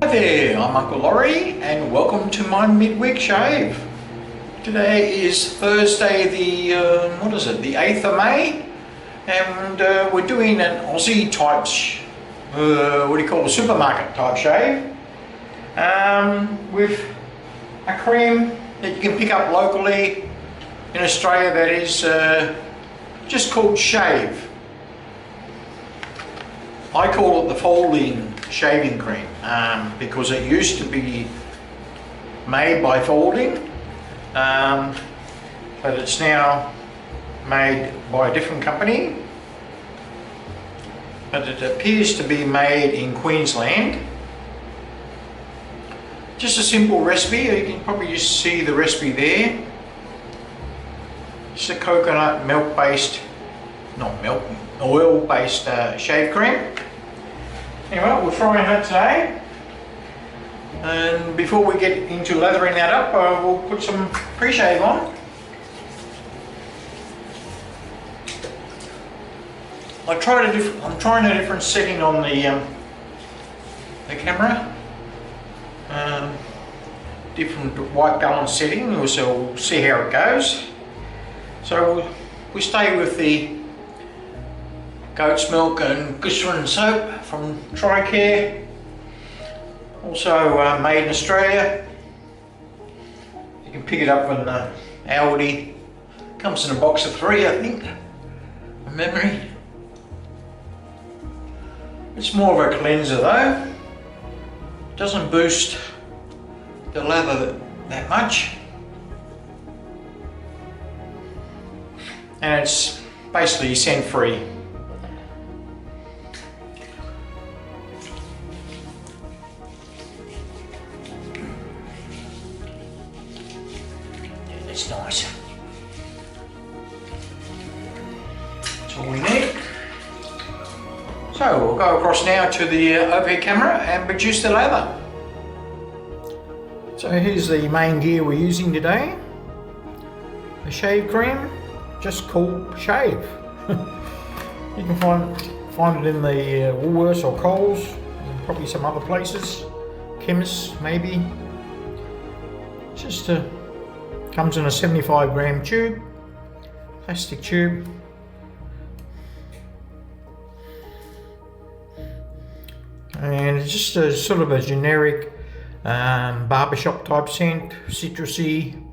Hi there, I'm Uncle Laurie and welcome to my midweek shave. Today is Thursday the 8th of May, and we're doing an Aussie type, supermarket type shave with a cream that you can pick up locally in Australia that is just called Shave. I call it the Faulding shaving cream because it used to be made by Faulding, but it's now made by a different company, but it appears to be made in Queensland. Just a simple recipe. You can probably just see the recipe there. Just a coconut milk based, oil based shave cream. Anyway, we're frying that today, and before we get into lathering that up, we'll put some pre-shave on. I'm trying a different setting on the camera, different white balance setting, so we'll see how it goes. So we stay with the goat's milk and Glycerin soap from Tricare, also made in Australia. You can pick it up in Aldi. Comes in a box of 3, I think, from memory. It's more of a cleanser though. Doesn't boost the lather that much, and it's basically scent free. It's nice. That's all we need. So we'll go across now to the overhead camera and produce the lather. So here's the main gear we're using today. A shave cream, just called Shave. You can find it in the Woolworths or Coles, and probably some other places, chemists maybe. Just comes in a 75-gram tube, plastic tube. And it's just a sort of a generic barbershop type scent, citrusy,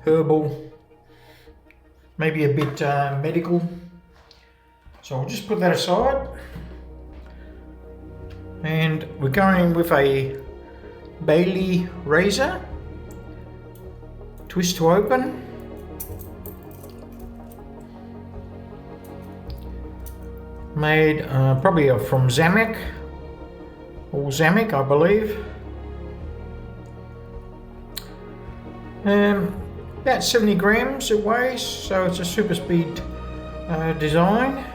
herbal, maybe a bit medical. So we'll just put that aside. And we're going with a Baili razor. Twist to open. Made probably from Zamek, or Zamek I believe. About 70 grams it weighs, so it's a super speed type design.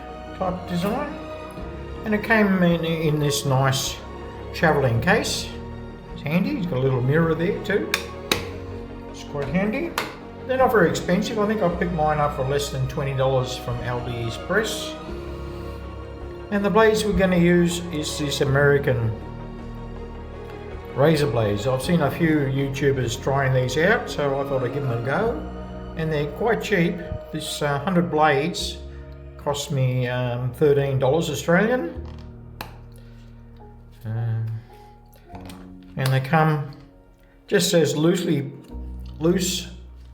And it came in this nice travelling case. It's handy, it's got a little mirror there too. Quite handy. They're not very expensive. I think I picked mine up for less than $20 from Aldi Express. And the blades we're going to use is this American razor blades. I've seen a few YouTubers trying these out, so I thought I'd give them a go. And they're quite cheap. This 100 blades cost me $13 Australian. And they come just as loose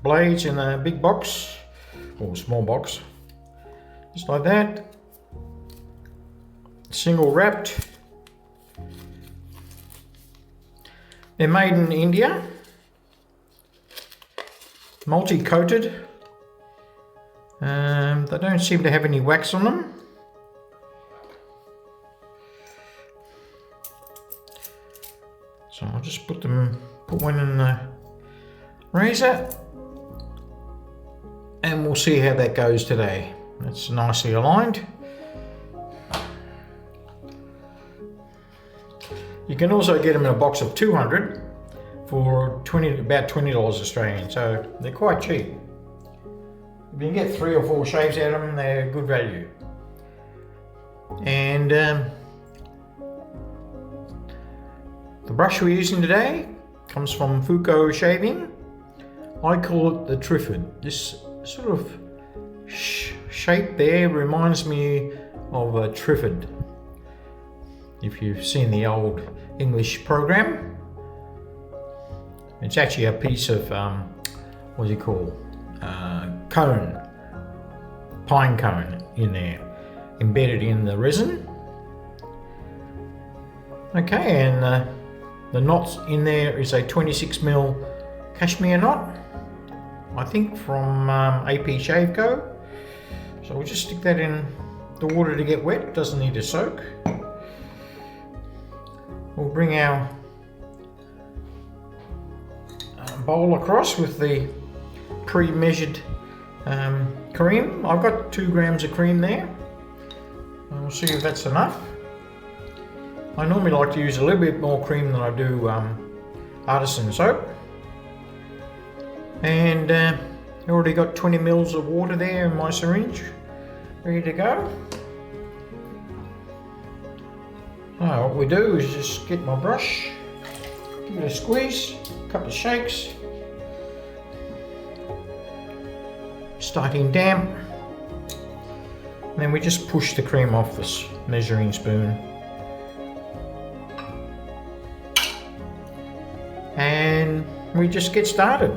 blades in a big box or small box, just like that, single wrapped. They're made in India, multi-coated. They don't seem to have any wax on them. So I'll just put one in the razor, and we'll see how that goes today. It's nicely aligned. You can also get them in a box of 200 for about $20 Australian, so they're quite cheap. If you can get 3 or 4 shaves out of them, they're good value. And the The brush we're using today comes from Fuko Shaving. I call it the Triffid. This sort of shape there reminds me of a Triffid. If you've seen the old English program, it's actually a piece of what do you call cone, pine cone in there, embedded in the resin. Okay, and the knot in there is a 26mm Cashmere knot, I think from AP Shave Co. So we'll just stick that in the water to get wet, doesn't need to soak. We'll bring our bowl across with the pre-measured cream. I've got 2 grams of cream there. And we'll see if that's enough. I normally like to use a little bit more cream than I do artisan soap. And I already got 20 mils of water there in my syringe, ready to go. So what we do is just get my brush, give it a squeeze, a couple of shakes, starting damp, and then we just push the cream off this measuring spoon. And we just get started.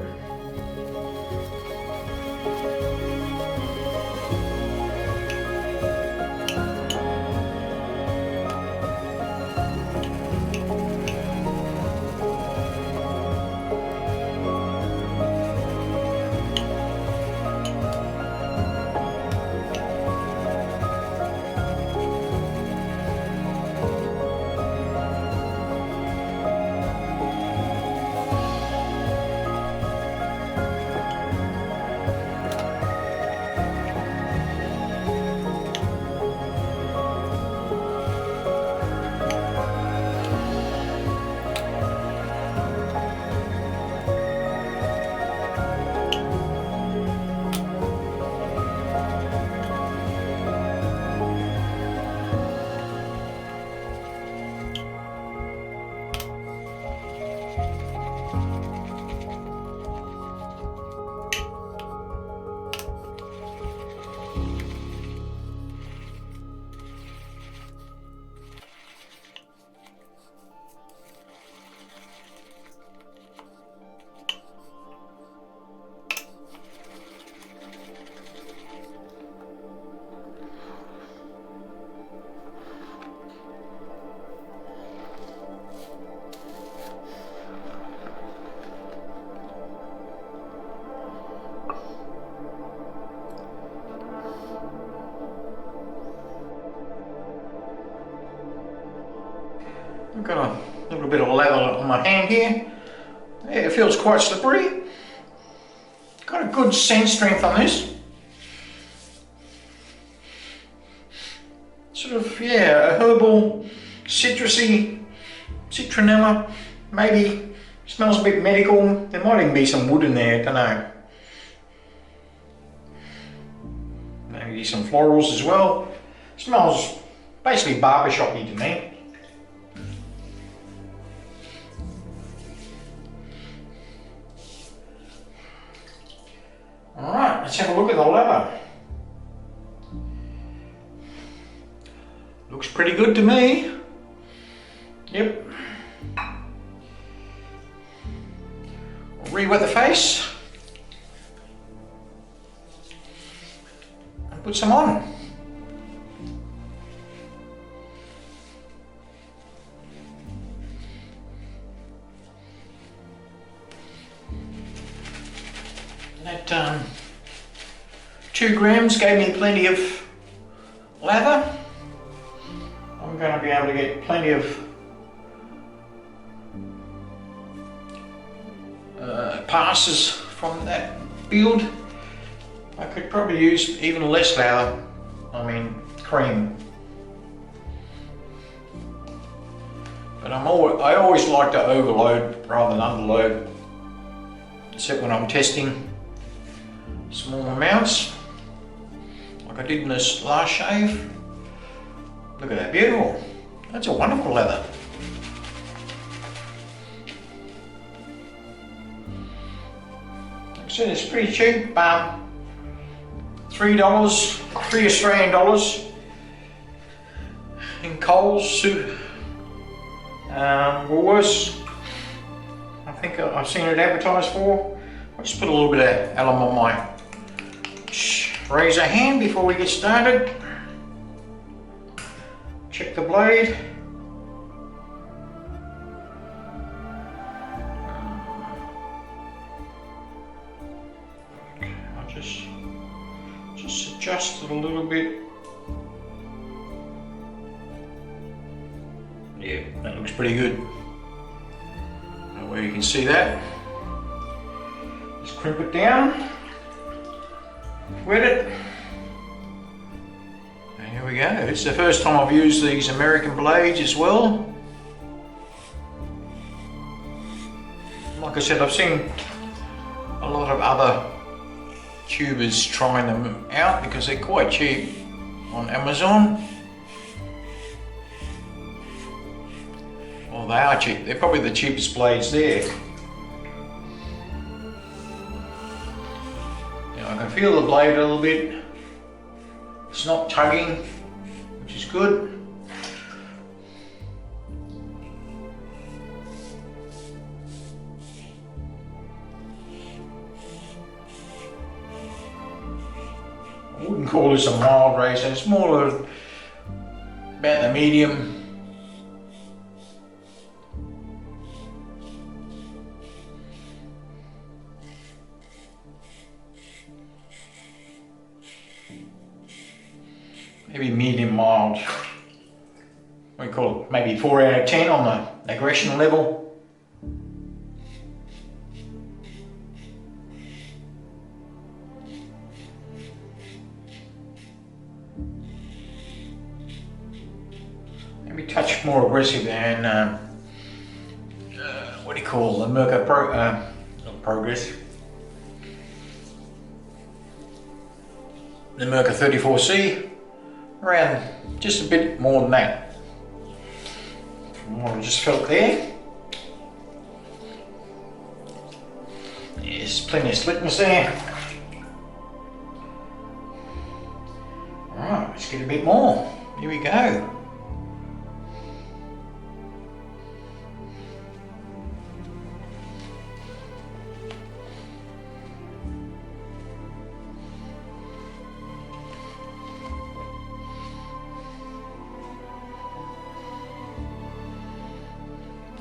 I've got a little bit of lather on my hand here. Yeah, it feels quite slippery. Got a good scent strength on this. Sort of, yeah, a herbal, citrusy, citronella, maybe smells a bit medical. There might even be some wood in there, don't know. Maybe some florals as well. Smells basically barbershop-y to me. Alright, let's have a look at the lather. Looks pretty good to me. Yep. Re-wet the face. And put some on. That 2 grams gave me plenty of lather. I'm going to be able to get plenty of passes from that build. I could probably use even less lather, cream. But I always like to overload rather than underload, except when I'm testing small amounts, like I did in this last shave. Look at that, beautiful. That's a wonderful lather. said it's pretty cheap. $3, $3 Australian dollars in Coles, Woolworths. I think I've seen it advertised for. I'll just put a little bit of alum on my razor hand before we get started. Check the blade. I'll just adjust it a little bit. Yeah, that looks pretty good. Where you can see that. Just crimp it down. Wet it. And here we go. It's the first time I've used these American blades as well. Like I said, I've seen a lot of other tubers trying them out because they're quite cheap on Amazon. Well, they are cheap. They're probably the cheapest blades there. Now I can feel the blade a little bit. It's not tugging, which is good. I wouldn't call this a mild razor. It's more about the medium. Maybe medium mild. We call it maybe 4 out of 10 on the aggression level. Maybe a touch more aggressive than what do you call the Merco Progress. The Merco 34C. Around just a bit more than that from what I just felt there. Yes, plenty of slickness there. Alright, let's get a bit more. Here we go.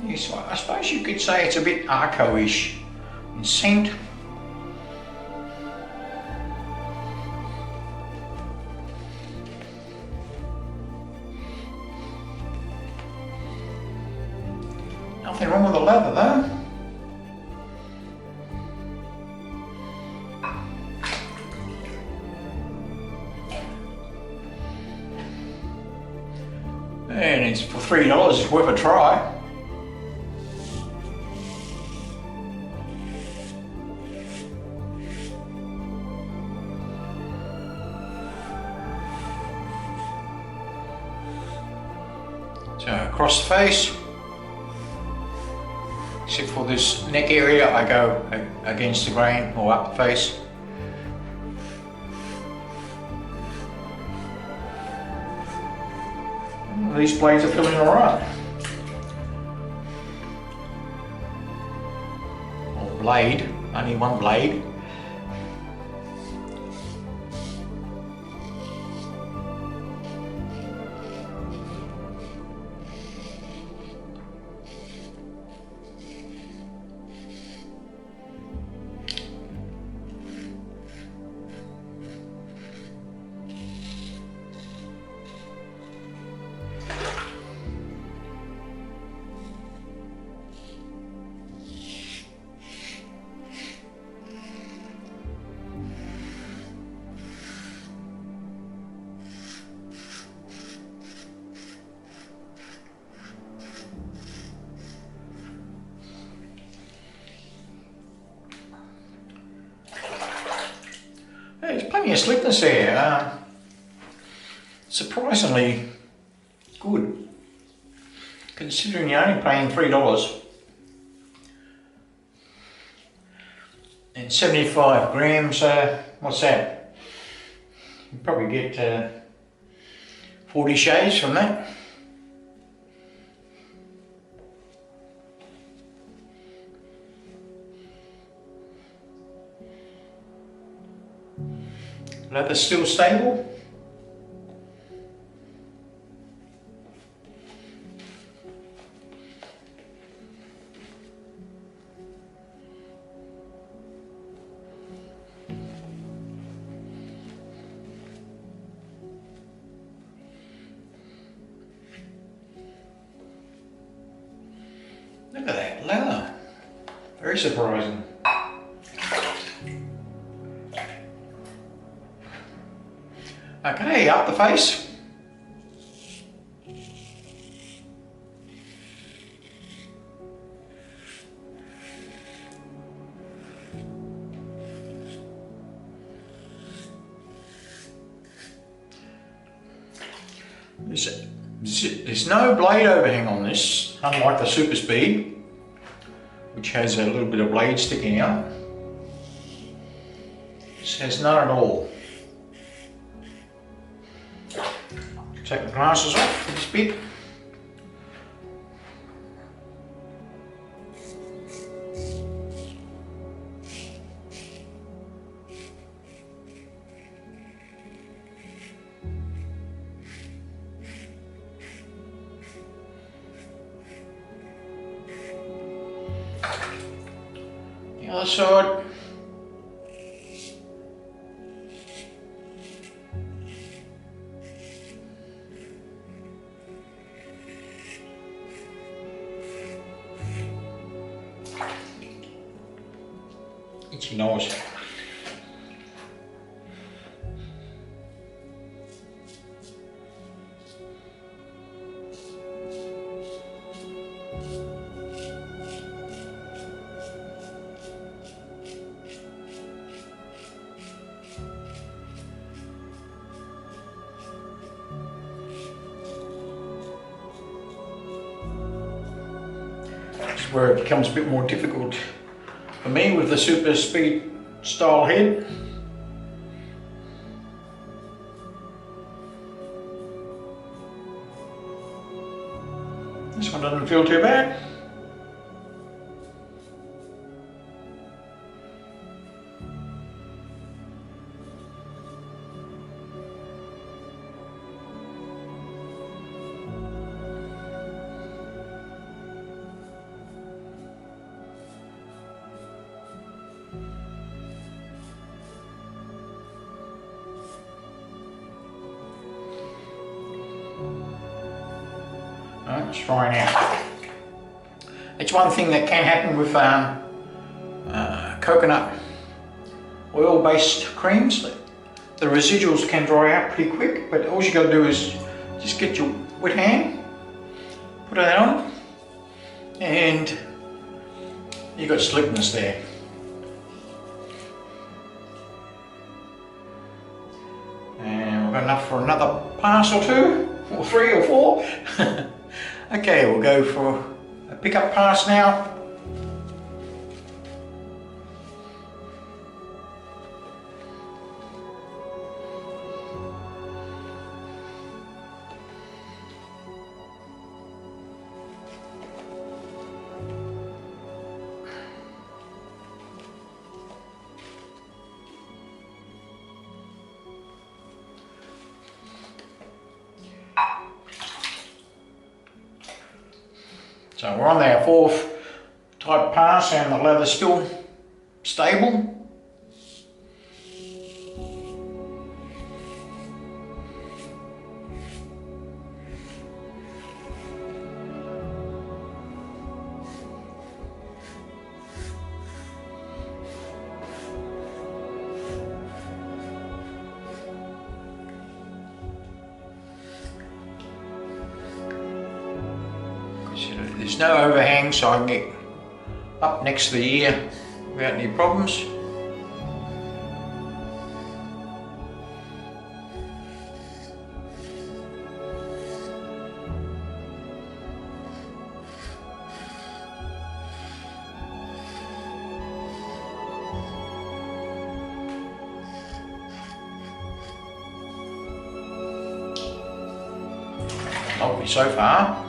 Yes, I suppose you could say it's a bit Arco-ish in scent. Nothing wrong with the leather though. And it's for $3, it's worth a try. So across the face, except for this neck area, I go against the grain or up the face. These blades are feeling alright. Or blade, only one blade. There's plenty of slickness there. Surprisingly good, considering you're only paying $3. And 75 grams, what's that? You probably get 40 shaves from that. Leather still stable. Look at that leather. Very surprising. Okay, up the face. There's no blade overhang on this, unlike the Super Speed, which has a little bit of blade sticking out. This has none at all. Take the glasses off for this bit. The other side. Itchy nose. This is where it becomes a bit more difficult for me with the Super Speed style head. This one doesn't feel too bad. Just drying out. It's one thing that can happen with coconut oil based creams. The residuals can dry out pretty quick, but all you got to do is just get your wet hand, put that on, and you got slickness there. And we've got enough for another pass or two, or three or four. Okay, we'll go for a pickup pass now. So we're on our fourth type pass and the leather's still stable. There's no overhang, so I can get up next to the ear without any problems. Lovely so far.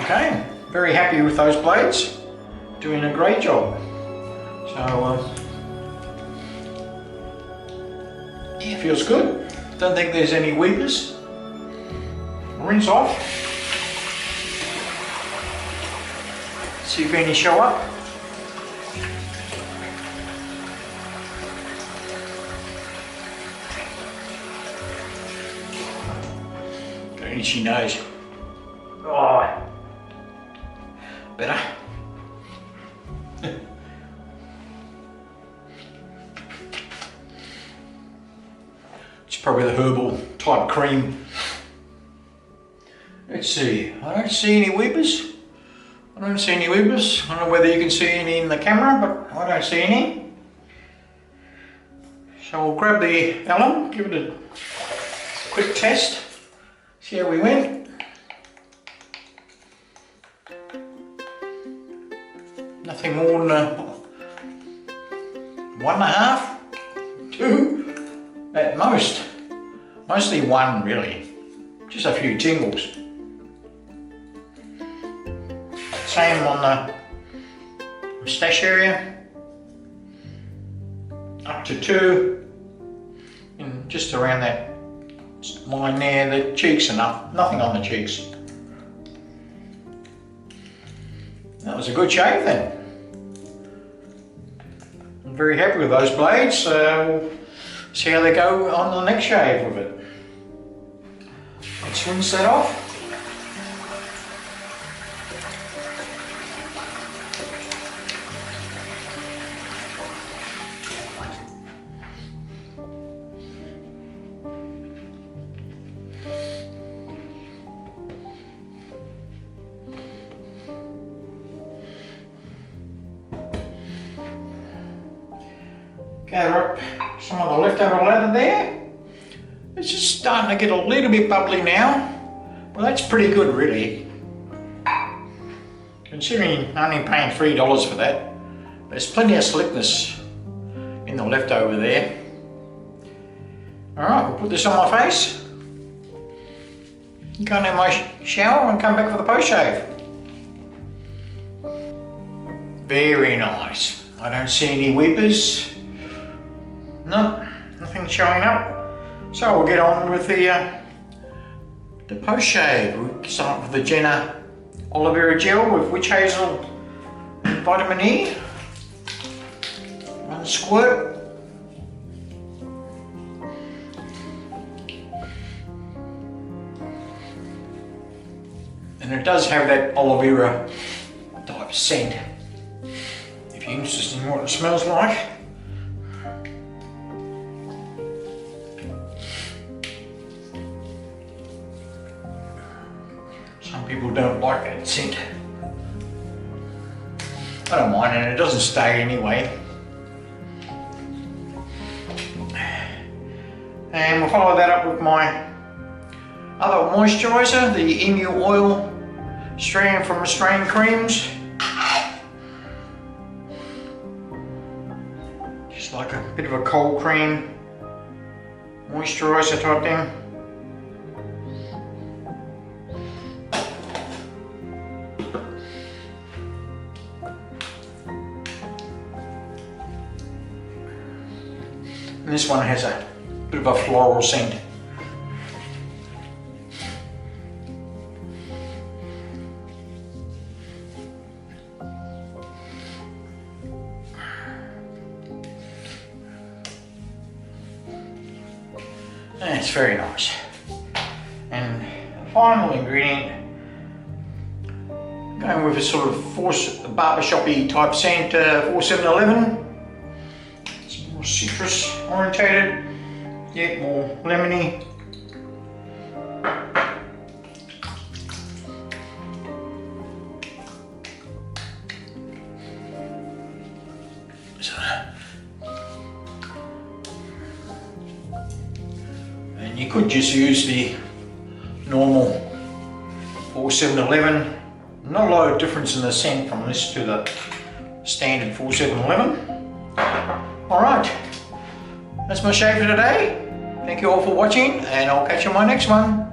Okay, very happy with those blades, doing a great job. So yeah, feels good. Don't think there's any weepers. Rinse off. See if any show up. Got an itchy nose. Oh, better. It's probably the herbal type cream. Let's see. I don't see any weepers. I don't see any weepers. I don't know whether you can see any in the camera, but I don't see any. So we'll grab the alum, give it a quick test, see how we went. Nothing more than 1.5, 2 at most. Mostly 1 really. Just a few tingles. Same on the moustache area. Up to 2. And just around that line there, the cheeks enough. Nothing on the cheeks. That was a good shave then. I'm very happy with those blades, so we'll see how they go on the next shave with it. Let's rinse that off. Gather up some of the leftover lather there. It's just starting to get a little bit bubbly now. Well, that's pretty good really. Considering only paying $3 for that, there's plenty of slickness in the leftover there. Alright, we'll put this on my face. Go and have my shower and come back for the post shave. Very nice. I don't see any weepers. No, nothing showing up. So we'll get on with the post shave. We'll start with the Jenna aloe vera gel with witch hazel and vitamin E. 1 squirt. And it does have that aloe vera type scent. If you're interested in what it smells like. Some people don't like that scent. I don't mind, and it doesn't stay anyway. And we'll follow that up with my other moisturiser, the Emu Oil strand from Australian Creams. Just like a bit of a cold cream moisturiser type thing. And this one has a bit of a floral scent. And it's very nice. And the final ingredient, going with a sort of barbershop-y type scent, 4711. More citrus orientated, yet more lemony. You could just use the normal 4711. Not a lot of difference in the scent from this to the standard 4711. Alright, that's my shave for today. Thank you all for watching, and I'll catch you on my next one.